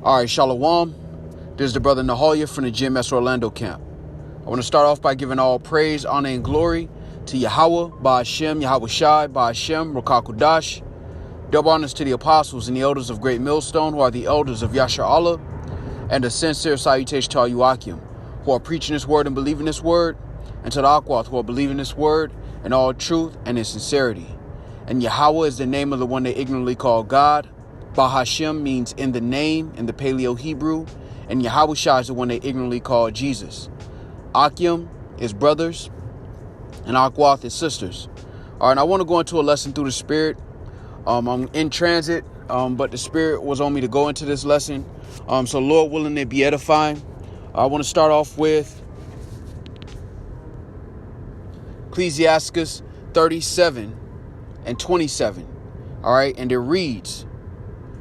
All right, Shalom. This is the brother Nahalia from the GMS Orlando camp. I want to start off by giving all praise, honor, and glory to Yahweh, Ba'ashem, Yahweh Shai, Ba'ashem, Rukakudash. Double honors to the apostles and the elders of Great Millstone, who are the elders of Yasha Allah, and a sincere salutation to all you Akim, who are preaching this word and believing this word, and to the Akwath, who are believing this word in all truth and in sincerity. And Yahweh is the name of the one they ignorantly call God. Bahashem means in the name in the Paleo Hebrew, and Yahweh Shai is the one they ignorantly call Jesus. Akim is brothers, and Akwath is sisters. All right, I want to go into a lesson through the Spirit. I'm in transit, but the Spirit was on me to go into this lesson. So Lord willing, it be edifying. I want to start off with Ecclesiasticus 37 and 27. All right, and it reads,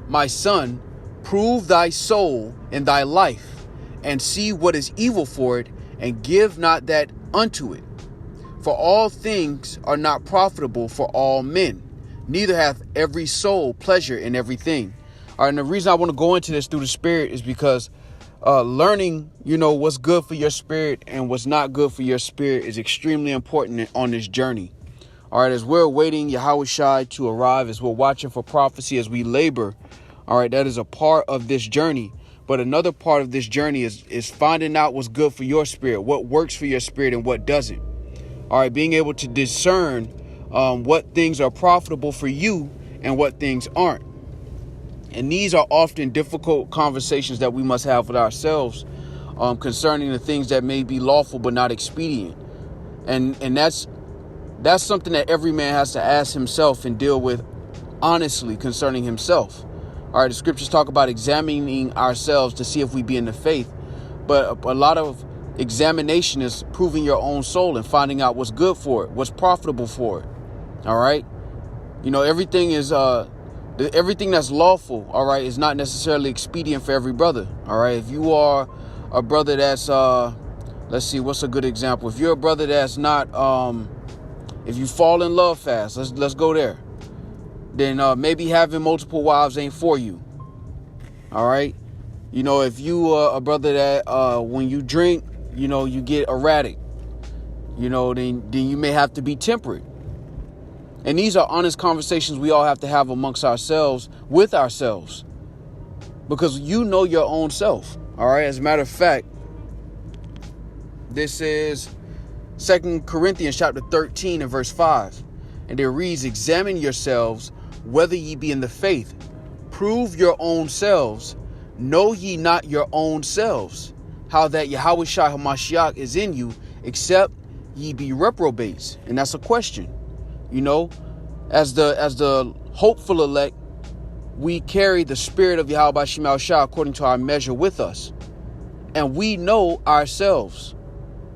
"My son, prove thy soul in thy life, and see what is evil for it, and give not that unto it. For all things are not profitable for all men, neither hath every soul pleasure in everything." All right, and the reason I want to go into this through the Spirit is because learning, what's good for your spirit and what's not good for your spirit is extremely important on this journey. All right, as we're awaiting Yahweh Shai to arrive, as we're watching for prophecy, as we labor, all right, that is a part of this journey. But another part of this journey is finding out what's good for your spirit, what works for your spirit and what doesn't. All right, being able to discern what things are profitable for you and what things aren't. And these are often difficult conversations that we must have with ourselves concerning the things that may be lawful but not expedient. And that's something that every man has to ask himself and deal with honestly concerning himself. All right, the scriptures talk about examining ourselves to see if we be in the faith. But a lot of examination is proving your own soul and finding out what's good for it, what's profitable for it. All right. Everything is everything that's lawful. All right, is not necessarily expedient for every brother. All right. If you are a brother that's let's see, what's a good example? If you're a brother that's not if you fall in love fast, let's go there. Then maybe having multiple wives ain't for you. All right. If you are a brother that when you drink, you get erratic, then you may have to be temperate. And these are honest conversations we all have to have amongst ourselves, with ourselves, because you know your own self. All right. As a matter of fact, this is 2 Corinthians chapter 13 and verse 5. And it reads, "Examine yourselves whether ye be in the faith. Prove your own selves. Know ye not your own selves, how that Yahweh Shai HaMashiach is in you, except ye be reprobates." And that's a question. As the hopeful elect, we carry the spirit of Yahweh Shai Shai according to our measure with us. And we know ourselves.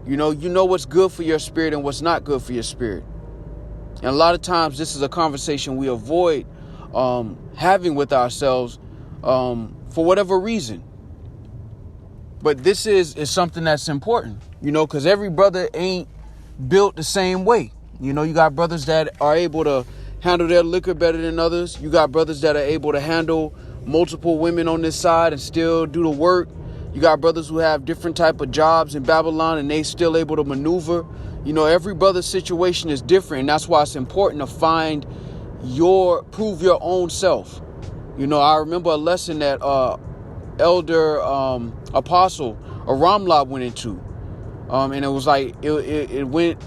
You know what's good for your spirit and what's not good for your spirit. And a lot of times this is a conversation we avoid having with ourselves for whatever reason. But this is something that's important, because every brother ain't built the same way. You got brothers that are able to handle their liquor better than others. You got brothers that are able to handle multiple women on this side and still do the work. You got brothers who have different type of jobs in Babylon and they still able to maneuver. Every brother's situation is different. And that's why it's important to prove your own self. I remember a lesson that elder apostle Aramla went into. And it was like, it went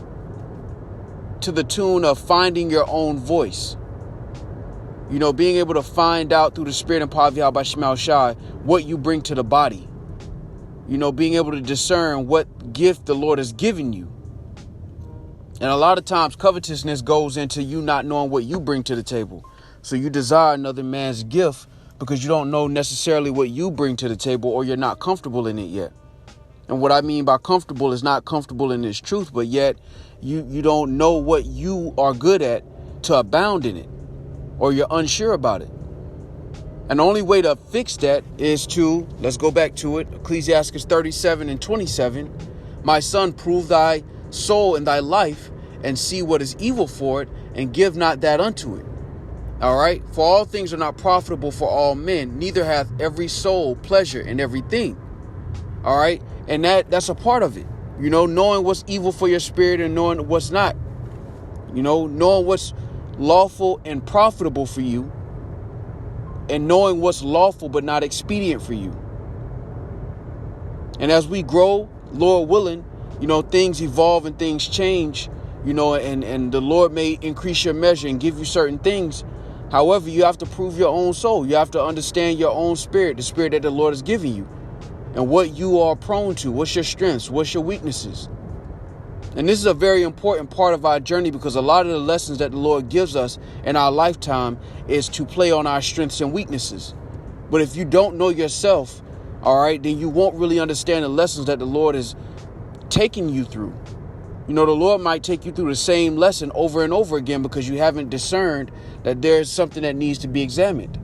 to the tune of finding your own voice. Being able to find out through the spirit and power of Yahweh Shai Shai what you bring to the body. Being able to discern what gift the Lord has given you. And a lot of times covetousness goes into you not knowing what you bring to the table. So you desire another man's gift because you don't know necessarily what you bring to the table, or you're not comfortable in it yet. And what I mean by comfortable is not comfortable in this truth, but yet you don't know what you are good at to abound in it, or you're unsure about it. And the only way to fix that is let's go back to it. Ecclesiastes 37 and 27. "My son, prove thy soul in thy life, and see what is evil for it, and give not that unto it." All right. For all things are not profitable for all men, neither hath every soul pleasure in everything. All right. And that's a part of it. Knowing what's evil for your spirit and knowing what's not. Knowing what's lawful and profitable for you and knowing what's lawful but not expedient for you. And as we grow, Lord willing, things evolve and things change, and the Lord may increase your measure and give you certain things. However, you have to prove your own soul. You have to understand your own spirit, the spirit that the Lord is giving you, and what you are prone to. What's your strengths? What's your weaknesses? And this is a very important part of our journey, because a lot of the lessons that the Lord gives us in our lifetime is to play on our strengths and weaknesses. But if you don't know yourself, all right, then you won't really understand the lessons that the Lord is taking you through. The Lord might take you through the same lesson over and over again because you haven't discerned that there's something that needs to be examined.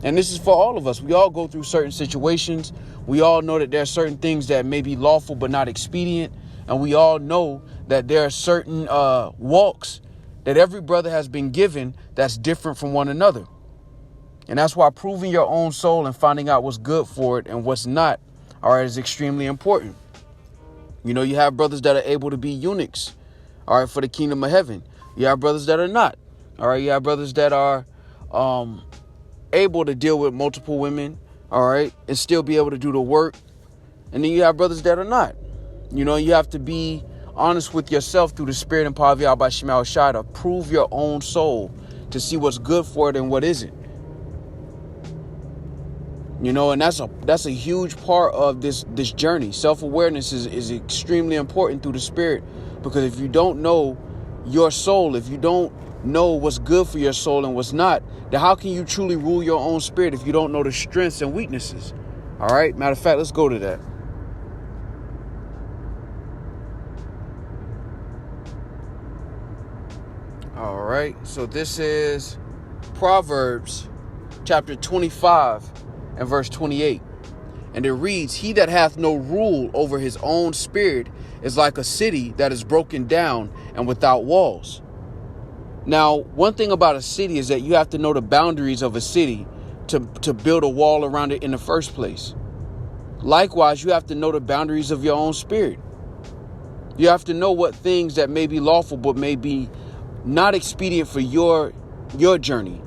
And this is for all of us. We all go through certain situations. We all know that there are certain things that may be lawful but not expedient. And we all know that there are certain walks that every brother has been given that's different from one another. And that's why proving your own soul and finding out what's good for it and what's not, all right, is extremely important. You have brothers that are able to be eunuchs, all right, for the kingdom of heaven. You have brothers that are not, all right. You have brothers that are able to deal with multiple women, all right, and still be able to do the work. And then you have brothers that are not. You have to be honest with yourself through the spirit and power of Yahweh Shema Shai to prove your own soul, to see what's good for it and what isn't. And that's a huge part of this journey. Self-awareness is extremely important through the spirit, because if you don't know your soul, if you don't know what's good for your soul and what's not, then how can you truly rule your own spirit if you don't know the strengths and weaknesses? All right. Matter of fact, let's go to that. All right. So this is Proverbs chapter 25 and verse 28. And it reads, "He that hath no rule over his own spirit is like a city that is broken down and without walls." Now, one thing about a city is that you have to know the boundaries of a city to build a wall around it in the first place. Likewise, you have to know the boundaries of your own spirit. You have to know what things that may be lawful but may be not expedient for your journey.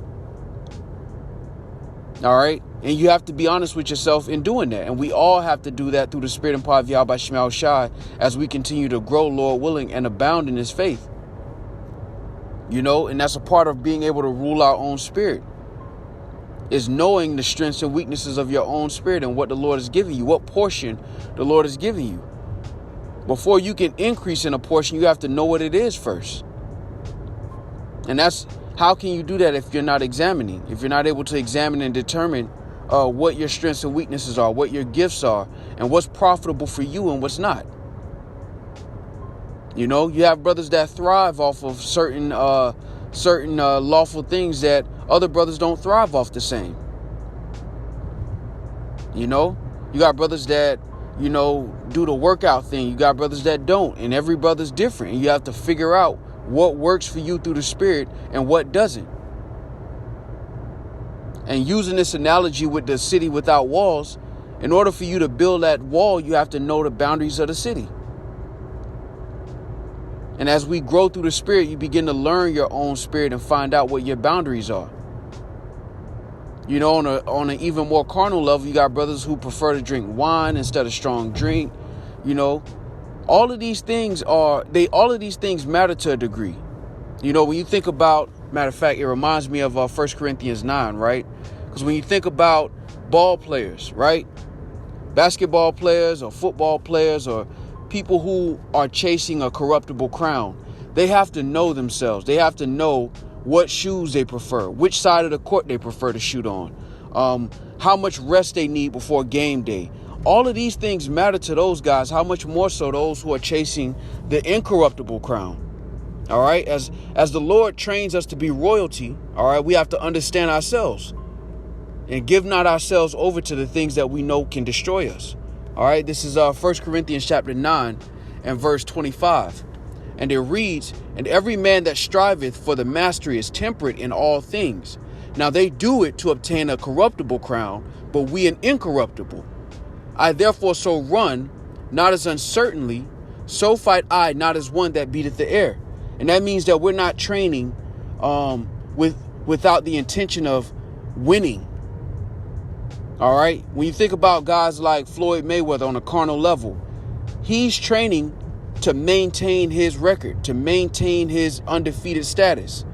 All right. And you have to be honest with yourself in doing that. And we all have to do that through the spirit and power of Yahweh Shema Shai as we continue to grow, Lord willing, and abound in his faith. And that's a part of being able to rule our own spirit, is knowing the strengths and weaknesses of your own spirit and what the Lord is giving you, what portion the Lord is giving you. Before you can increase in a portion, you have to know what it is first. And how can you do that if you're not examining, if you're not able to examine and determine what your strengths and weaknesses are, what your gifts are, and what's profitable for you and what's not? You have brothers that thrive off of certain lawful things that other brothers don't thrive off the same. You got brothers that, do the workout thing. You got brothers that don't, and every brother's different. And you have to figure out what works for you through the spirit and what doesn't. And using this analogy with the city without walls, in order for you to build that wall, you have to know the boundaries of the city. And as we grow through the spirit, you begin to learn your own spirit and find out what your boundaries are. On an even more carnal level, you got brothers who prefer to drink wine instead of strong drink. All of these things matter to a degree. When you think about, matter of fact, it reminds me of 1 Corinthians 9, right? Because when you think about ball players, right? Basketball players or football players or people who are chasing a corruptible crown, they have to know themselves. They have to know what shoes they prefer, which side of the court they prefer to shoot on, how much rest they need before game day. All of these things matter to those guys. How much more so those who are chasing the incorruptible crown? All right. As the Lord trains us to be royalty, all right, we have to understand ourselves and give not ourselves over to the things that we know can destroy us. All right. This is 1 Corinthians chapter 9 and verse 25. And it reads, "And every man that striveth for the mastery is temperate in all things. Now they do it to obtain a corruptible crown, but we an incorruptible. I therefore so run, not as uncertainly, so fight I, not as one that beateth the air. And that means that we're not training without the intention of winning. All right. When you think about guys like Floyd Mayweather on a carnal level, he's training to maintain his record, to maintain his undefeated status.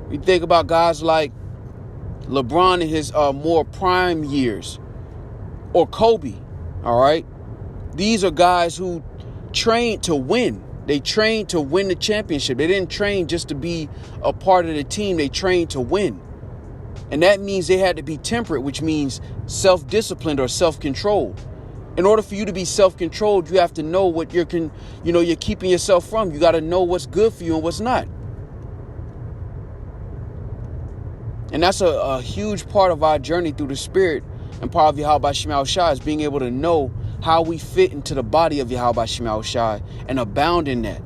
You think about guys like LeBron in his more prime years, or Kobe. All right. These are guys who train to win. They trained to win the championship. They didn't train just to be a part of the team. They trained to win. And that means they had to be temperate, which means self-disciplined or self-controlled. In order for you to be self-controlled, you have to know what you're keeping yourself from. You got to know what's good for you and what's not. And that's a huge part of our journey through the Spirit and part of Yahweh Shema Shai, is being able to know how we fit into the body of Yahweh Shema Shai and abound in that.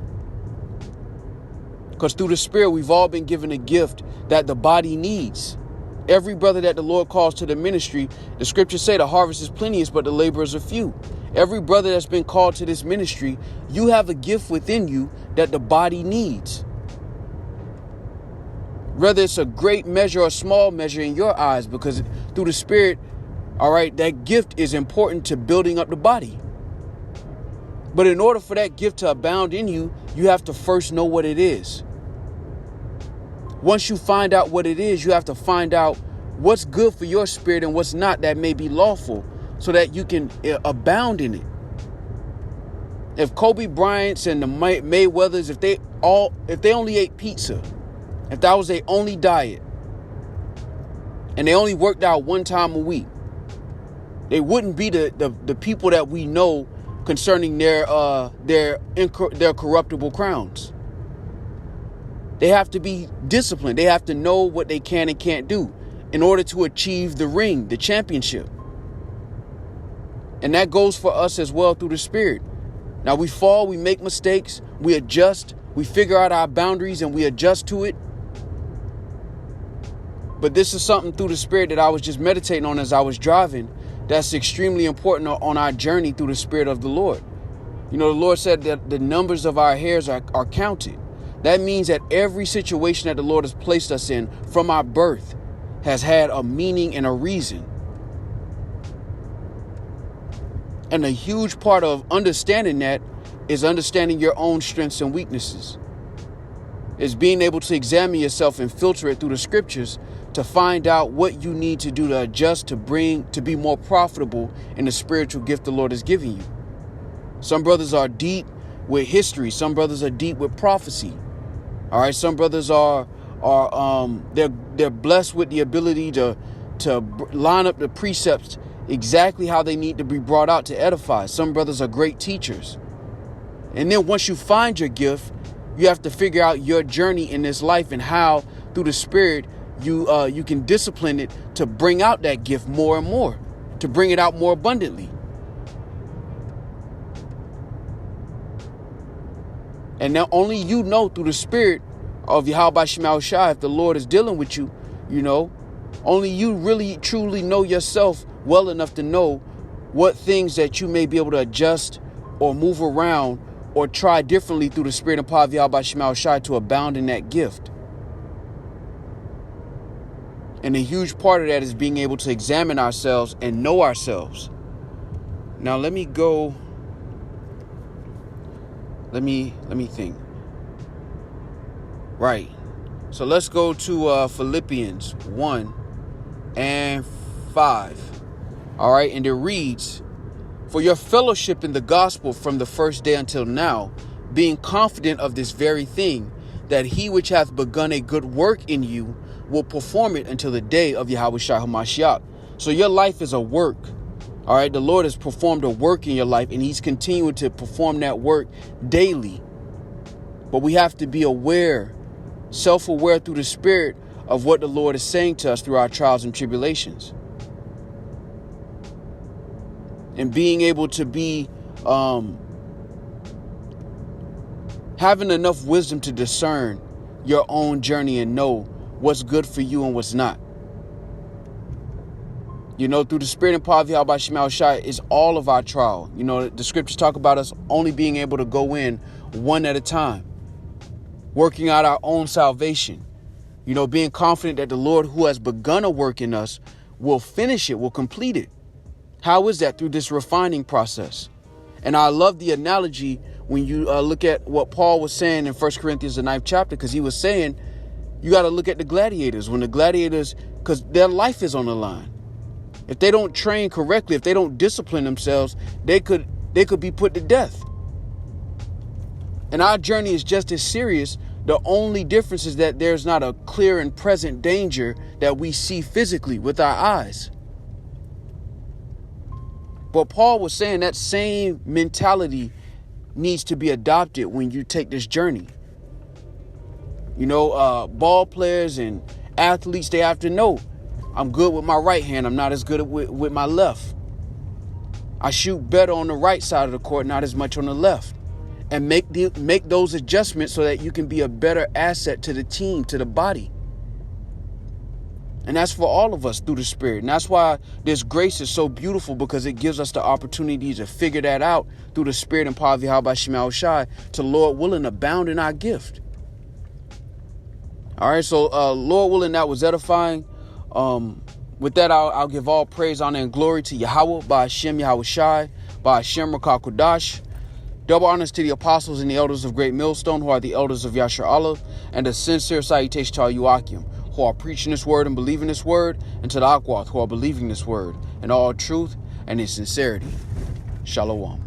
Because through the Spirit, we've all been given a gift that the body needs. Every brother that the Lord calls to the ministry, the scriptures say the harvest is plenteous, but the laborers are few. Every brother that's been called to this ministry, you have a gift within you that the body needs. Whether it's a great measure or a small measure in your eyes, because through the Spirit, all right, that gift is important to building up the body. But in order for that gift to abound in you, you have to first know what it is. Once you find out what it is, you have to find out what's good for your spirit and what's not, that may be lawful, so that you can abound in it. If Kobe Bryant's and the Mayweathers, if they only ate pizza, if that was their only diet, and they only worked out one time a week, they wouldn't be the people that we know concerning their corruptible crowns. They have to be disciplined. They have to know what they can and can't do in order to achieve the ring, the championship. And that goes for us as well through the Spirit. Now we fall, we make mistakes, we adjust, we figure out our boundaries and we adjust to it. But this is something through the Spirit that I was just meditating on as I was driving. That's extremely important on our journey through the Spirit of the Lord. You know, the Lord said that the numbers of our hairs are counted. That means that every situation that the Lord has placed us in from our birth has had a meaning and a reason. And a huge part of understanding that is understanding your own strengths and weaknesses. Is being able to examine yourself and filter it through the scriptures to find out what you need to do to adjust to be more profitable in the spiritual gift the Lord has given you. Some brothers are deep with history. Some brothers are deep with prophecy. All right. Some brothers they're blessed with the ability to line up the precepts exactly how they need to be brought out to edify. Some brothers are great teachers. And then once you find your gift, you have to figure out your journey in this life and how through the Spirit you can discipline it to bring out that gift more and more, to bring it out more abundantly. And now only you know through the Spirit of Yahweh Shema Shai, if the Lord is dealing with you, you know, only you really truly know yourself well enough to know what things that you may be able to adjust or move around or try differently through the Spirit and power of Yahweh Shema Shai to abound in that gift. And a huge part of that is being able to examine ourselves and know ourselves. Now let me think. Right. So let's go to Philippians 1:5. All right. And it reads, "For your fellowship in the gospel from the first day until now, being confident of this very thing, that he which hath begun a good work in you will perform it until the day of Yahweh Shai HaMashiach." So your life is a work. All right. The Lord has performed a work in your life and he's continuing to perform that work daily. But we have to be aware, self-aware through the Spirit of what the Lord is saying to us through our trials and tribulations. And being able to be having enough wisdom to discern your own journey and know what's good for you and what's not. Through the Spirit and power of Yahweh Shema Shai is all of our trial. The scriptures talk about us only being able to go in one at a time, working out our own salvation. Being confident that the Lord who has begun a work in us will finish it, will complete it. How is that? Through this refining process. And I love the analogy when you look at what Paul was saying in 1 Corinthians, the 9th chapter, because he was saying you got to look at the gladiators. When the gladiators, because their life is on the line. If they don't train correctly, if they don't discipline themselves, they could be put to death. And our journey is just as serious. The only difference is that there's not a clear and present danger that we see physically with our eyes. But Paul was saying that same mentality needs to be adopted when you take this journey. Ball players and athletes, they have to know, I'm good with my right hand. I'm not as good with my left. I shoot better on the right side of the court, not as much on the left. And make those adjustments so that you can be a better asset to the team, to the body. And that's for all of us through the Spirit. And that's why this grace is so beautiful, because it gives us the opportunity to figure that out through the Spirit and power of Yahweh Shema Shai, to, Lord willing, abound in our gift. All right, so Lord willing, that was edifying. With that, I'll give all praise, honor, and glory to Yahweh, by Hashem Yahweh Shai, by Hashem Rakah Kodash. Double honors to the apostles and the elders of Great Millstone, who are the elders of Yasher Allah, and a sincere salutation to all you Akim, who are preaching this word and believing this word, and to the Akwath, who are believing this word in all truth and in sincerity. Shalom.